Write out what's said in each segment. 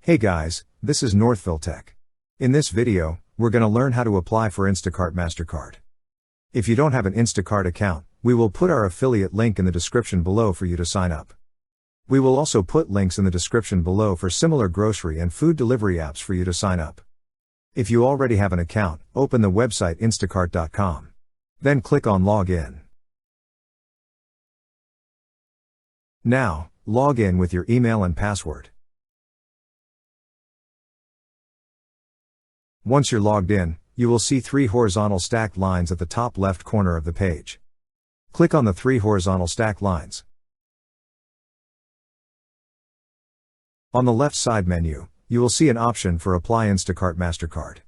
Hey guys, this is Northville Tech. In this video, we're going to learn how to apply for Instacart Mastercard. If you don't have an Instacart account, we will put our affiliate link in the description below for you to sign up. We will also put links in the description below for similar grocery and food delivery apps for you to sign up. If you already have an account, open the website instacart.com. Then click on Login. Now, log in with your email and password. Once you're logged in, you will see 3 horizontal stacked lines at the top left corner of the page. Click on the 3 horizontal stacked lines. On the left side menu, you will see an option for Apply Instacart Mastercard.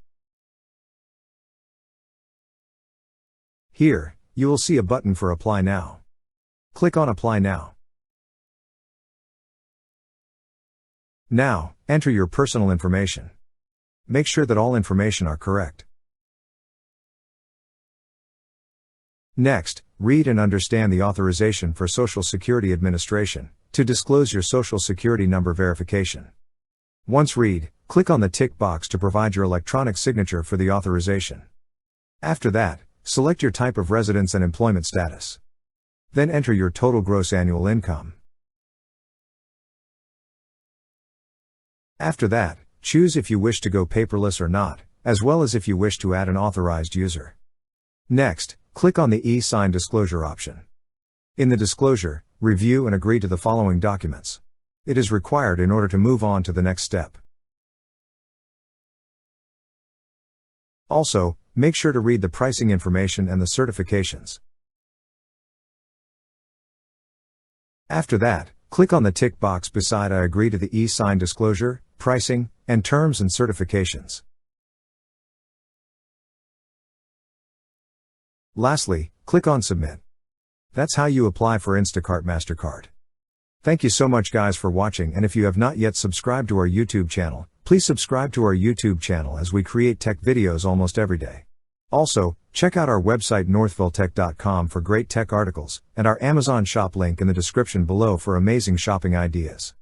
Here, you will see a button for Apply Now. Click on Apply Now. Now, enter your personal information. Make sure that all information are correct. Next, read and understand the authorization for Social Security Administration to disclose your Social Security number verification. Once read, click on the tick box to provide your electronic signature for the authorization. After that, select your type of residence and employment status. Then enter your total gross annual income. After that, choose if you wish to go paperless or not, as well as if you wish to add an authorized user. Next, click on the e-sign disclosure option. In the disclosure, review and agree to the following documents. It is required in order to move on to the next step. Also, make sure to read the pricing information and the certifications. After that, click on the tick box beside I agree to the e-sign disclosure, pricing, and terms and certifications. Lastly, click on Submit. That's how you apply for Instacart Mastercard. Thank you so much guys for watching, and if you have not yet subscribed to our YouTube channel, please subscribe to our YouTube channel as we create tech videos almost every day. Also, check out our website northvilletech.com for great tech articles, and our Amazon shop link in the description below for amazing shopping ideas.